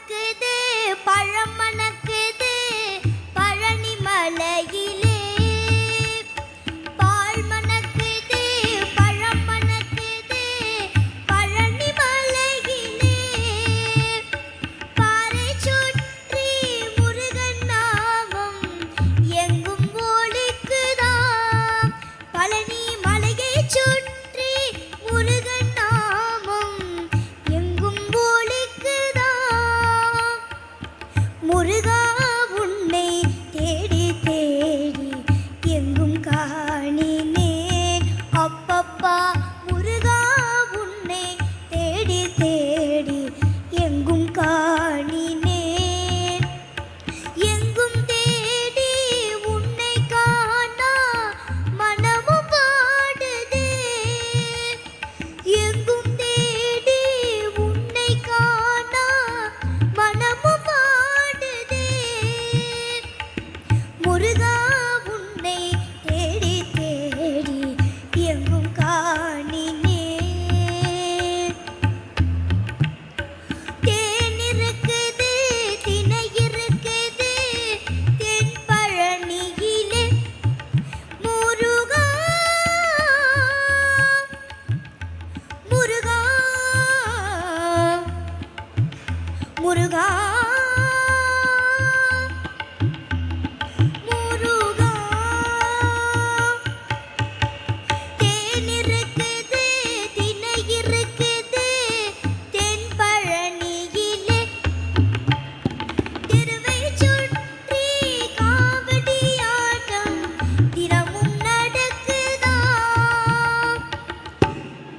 மணக்குது பழம் மணக்குது பழனி மலையிலே பால் மணக்குது பழம் மணக்குது பழனி மலையிலே பாறை சுற்றி முருகன் நாமம் எங்கும் ஒலிக்குதாம் பழனி மலையை சுற்றி முருகன் நாமம் எங்கும் ஒலிக்குதாம் முருகா உன்னை தேடி தேடி எங்கும் காணினேன் அப்பப்பா முருகா உன்னை தேடி தேடி எங்கும் காணினேன் எங்கும் தேடி உன்னை காணா மனமும் பாடுதே எங்கும் தேடி உன்னை காணா மனமும் பாடுதே முருகா உன்னை தேடி தேடி எங்கும் காணினேன் தேன் இருக்குது தினை இருக்குது தென் பழனியிலே முருகா முருகா முருகா முருகா தேன் இருக்குது தினை இருக்குது தென் பழனியிலே திருவை சுற்றி காவடியாட்டம் தினமும் நடக்குதாம்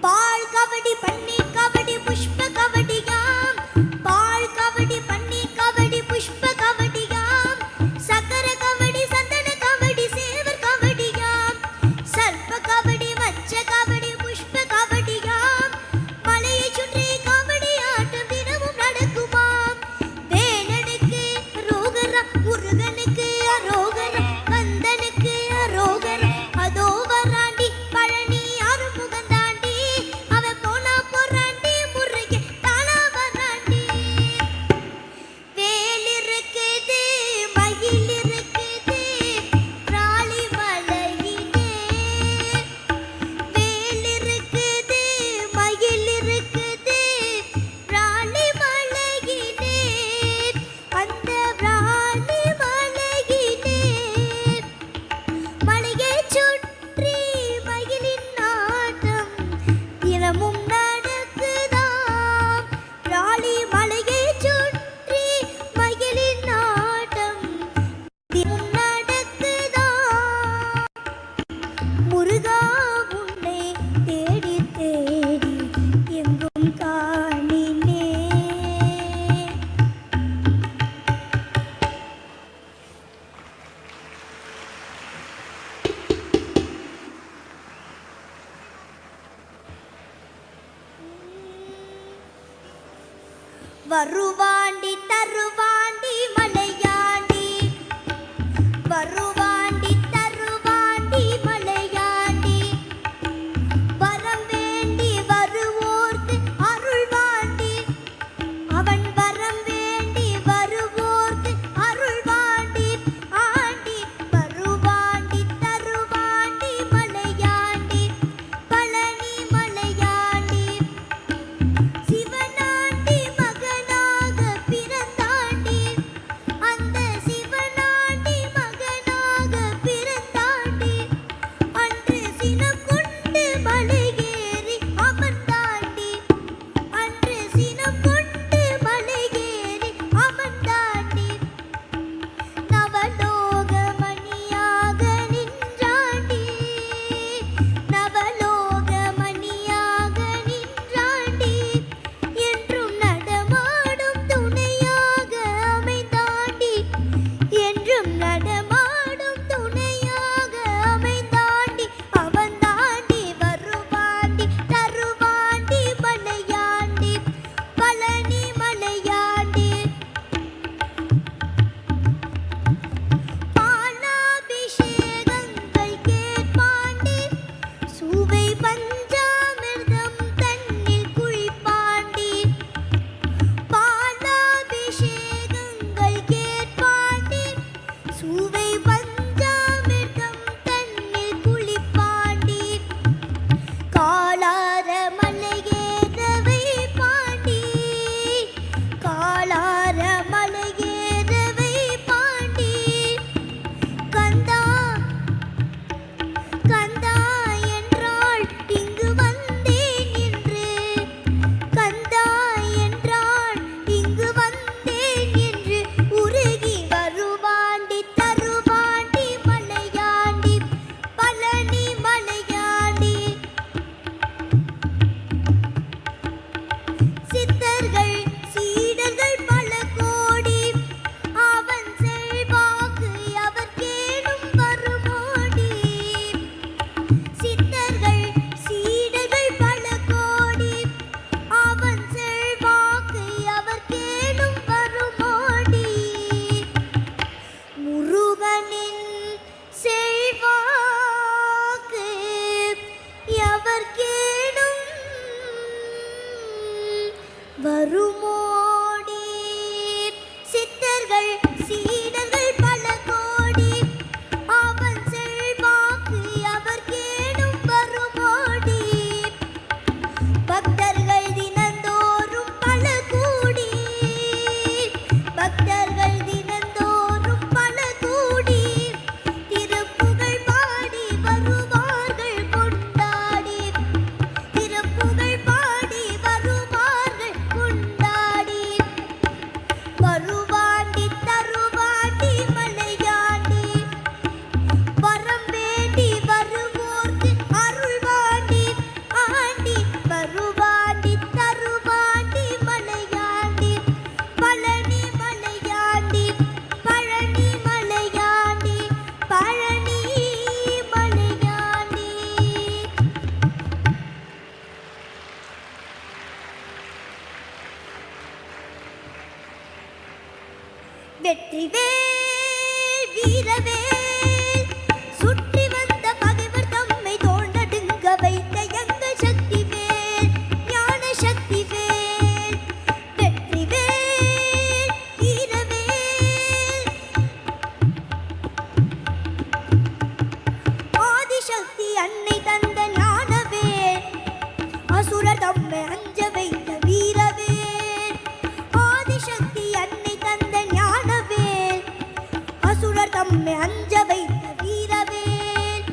பால் கபடி பன்னீர் கபடி புஷ்ப கபடியாம் பால் கபடி பன்னீர் கபடி புஷ்ப கபடியாம் சக்கர கபடி சந்தன கபடி சேவர் கபடியாம் சர்ப்ப கபடி வச்ச கபடி புஷ்ப கபடியாம் மலையை சுற்றி கபடி ஆட்டம் தினமும் நடக்குமாம் வேலனுக்கு ரோகரா முருகனுக்கு அரோகரா கந்தனுக்கு அரோகரா அதோ வராண்டி பழனி ஆறுமுகம் தாண்டி அவன் போனா போறாண்டி முருகே தானா வராண்டி வேல் இருக்குது மயில் இருக்குது ராளி மலையிலே வேல் இருக்குது மயில் இருக்குது ராளி மலையிலே அந்த ராளி மலையிலே மலையை சுற்றி மயிலின் ஆட்டம் தினமும் நடக்குதாம் ராளி மலையை சுற்றி மயிலின் ஆட்டம் தினமும் நடக்குதாம் முருகா உன்னை தேடி தேடி எங்கும் காணினேன் வருவாண்டி தருவாண்டி மலையாண்டி வருவாண்டி தருவாண்டி மலையாண்டி வரம் வேண்டி வருவோர்க்கு அருள்வாண்டி அவன் வரம் வேண்டி வருவோர்க்கு அருள்வாண்டி ஆண்டி வருவாண்டி தருவாண்டி மலையாண்டி பழனி மலையாண்டி சிவனாண்டி மகனாக வருமோடி சித்தர்கள் சீடர்கள் பல கோடி அவன் செல்வாக்கு அவர் கேடும் வருமோடி பக்தர்கள் தினந்தோறும் பல கூடி பக்தர்கள் தினந்தோறும் பல கூடி திருப்புகழ் பாடி வருவார்கள் கொண்டாடி திருப்புகழ் பாடி வருவார்கள் கொண்டாடி வருவாண்டி தருவாண்டி மலையாண்டி வரம் வேண்டி வருவோர்க்கு அருள்வாண்டி ஆண்டி வருவாண்டி தருவாண்டி மலையாண்டி பழனி மலையாண்டி பழனி மலையாண்டி பழனி மலையாண்டி. வெற்றிவேல் வீரவேல் சுற்றி வந்த பகைவர் தம்மை தோண்டடுங்க வைத்த எங்கள் சக்திவேல் ஞான சக்திவேல் வெற்றிவேல் வீரவேல் ஆதிசக்தி அன்னை தந்த ஞானவேல் அசுரர் தம்மை அஞ்ச வைத்த வீரவேல் ஆதிசக்தி அன்னை தந்த ஞானவேல் அசுரர் தம்மை அஞ்ச வைத்த வீரவேல்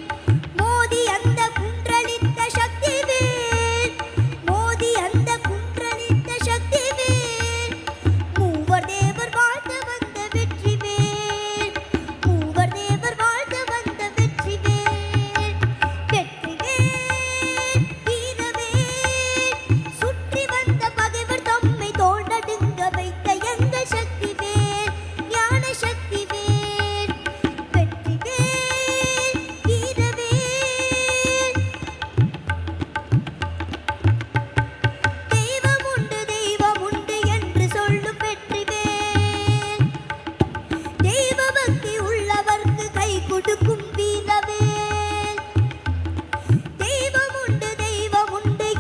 மோதி அந்த குன்றளித்த சக்திவேல் மோதி அந்த குன்றளித்த சக்திவேல் மூவர் தேவர் வாழ்ந்து வந்த வெற்றிவேல் மூவர் தேவர் வாழ்ந்து வந்த வெற்றிவேல் வெற்றிவேல் வீரவேல் சுற்றி வந்த பகைவர் தம்மை தோண்டடுங்க வைத்த எங்கள் சக்திவேல் ஞான சக்திவேல் வெற்றிவேல் வீரவேல். தெய்வம் உண்டு என்று சொல்லும் வெற்றிவேல் தெய்வ பக்தி உள்ளவர்க்கு கை கொடுக்கும் வீரவேல் தெய்வம் உண்டு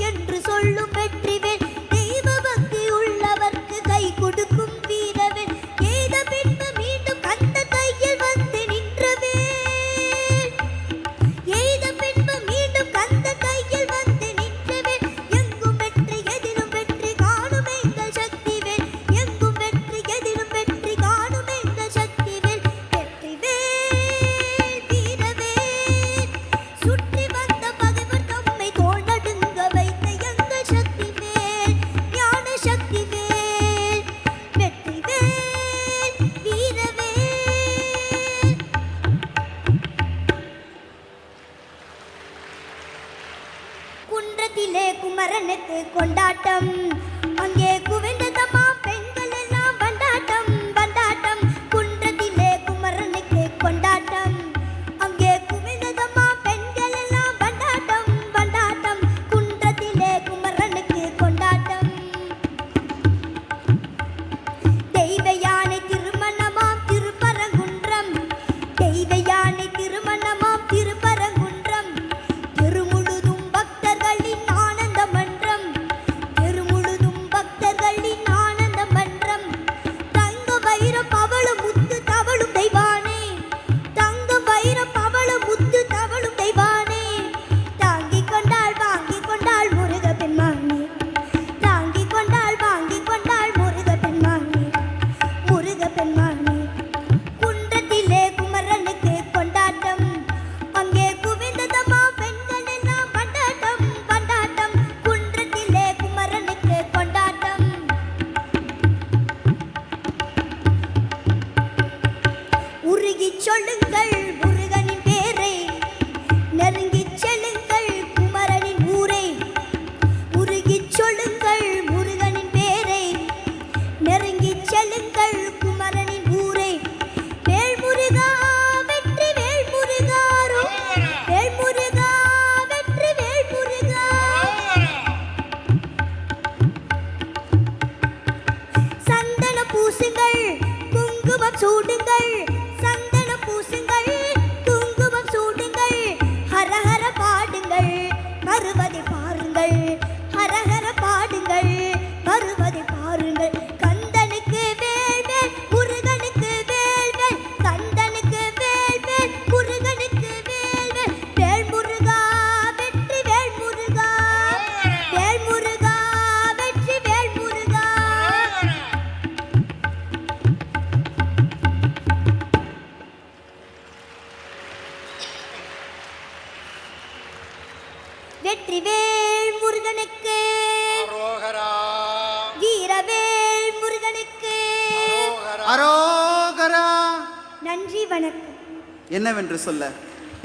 என்று சொல்லும் வெற்றிவேல் தெய்வ பக்தி உள்ளவர்க்கு கை கொடுக்கும் வீரவேல் எய்த பின்பு மீண்டும் கந்த கையில் வந்து நின்றவேல் எய்த பின்பு மீண்டும் கந்த கையில் வந்து நின்றவேல் எங்கும் வெற்றி எதிலும் வெற்றி காணும் எங்கள் சக்திவேல் எங்கும் வெற்றி எதிலும் வெற்றி காணும் எங்கள் சக்திவேல் வெற்றிவேல் வீரவேல் சுற்றி வந்த பகைவர் தம்மை தோண்டடுங்க வைத்த எங்கள் சக்திவேல் ஞான சக்திவேல் வெற்றிவேல் வீரவேல். குன்றத்திலே குமரனுக்கு கொண்டாட்டம் அங்கே குவிந்ததம்மா பெண்கள் எல்லாம் பண்டாட்டம் பண்டாட்டம் குன்றத்திலே குமரனுக்கு கொண்டாட்டம் அங்கே குவிந்ததம்மா பெண்கள் எல்லாம் பண்டாட்டம் பண்டாட்டம் குன்றத்திலே குமரனுக்கு கொண்டாட்டம் தெய்வ யானை திருமணமாம் திருப்பரங்குன்றம் தெய்வ யானை திருமணமாம் திருப்பரங்குன்றம் திருமுழுதும் பக்தர்களின் ஆனந்த மன்றம் திருமுழுதும் பக்தர்களின் ஆனந்த மன்றம் தங்க வைர பவள முத்து தவழும் தெய்வானே தங்க வைர பவள முத்து தவழும் தெய்வானே தாங்கிக் கொண்டாள் வாங்கிக் கொண்டாள் முருக பெண்மானே தாங்கிக் கொண்டாள் வாங்கிக் கொண்டாள் முருக பெண்மானே முருக பெண்மானே குன்றத்திலே குமரனுக்கு கொண்டாட்டம் அங்கே குவிந்ததம்மா பெண்கள் எல்லாம் பண்டாட்டம் பண்டாட்டம் குன்றத்திலே குமரனுக்கு கொண்டாட்டம் உருகிச் சொல்லுங்கள் முருகனின் பேரை நெருங்கிச் செல்லுங்கள் குமரனின் ஊரை உருகிச் சொல்லுங்கள் முருகனின் பேரை நெருங்கிச் செல்லுங்கள் குமரனின் ஊரை வேல் முருகா வெற்றி வேல் முருகாரோ வேல் முருகா வெற்றி வேல் முருகா சந்தன பூசுங்கள் குங்குமம் சூடுங்கள் சந்தன பூசுங்கள் குங்குமம் சூடுங்கள் ஹரஹர பாடுங்கள் வருவதை பாருங்கள் ஹரஹர பாடுங்கள் வருவதை பாருங்கள் நன்றி வணக்கம். என்னவென்று சொல்ல?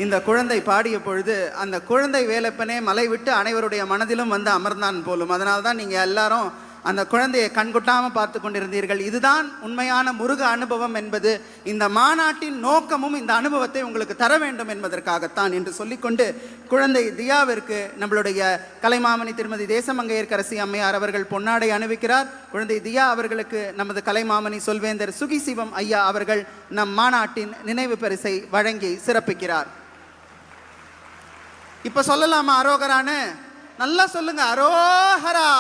இந்த குழந்தை பாடிய பொழுது அந்த குழந்தை வேலப்பனே மலை விட்டு அனைவருடைய மனதிலும் வந்து அமர்ந்தான் போலும். அதனால்தான் நீங்க எல்லாரும் அந்த குழந்தையை கண்கொட்டாம பார்த்து கொண்டிருந்தீர்கள். இதுதான் உண்மையான முருக அனுபவம் என்பது. இந்த மாநாட்டின் நோக்கமும் இந்த அனுபவத்தை உங்களுக்கு தர வேண்டும் என்பதற்காகத்தான் என்று சொல்லிக்கொண்டு குழந்தை தியாவிற்கு நம்மளுடைய கலைமாமணி திருமதி தேசமங்கையர்க்கரசி அம்மையார் அவர்கள் பொன்னாடை அணிவிக்கிறார். குழந்தை தியா அவர்களுக்கு நமது கலைமாமணி சொல்வேந்தர் சுகிசிவம் ஐயா அவர்கள் நம் மாநாட்டின் நினைவு பரிசை வழங்கி சிறப்பிக்கிறார். இப்ப சொல்லலாமா அரோகரான்னு? நல்லா சொல்லுங்க, அரோஹரா.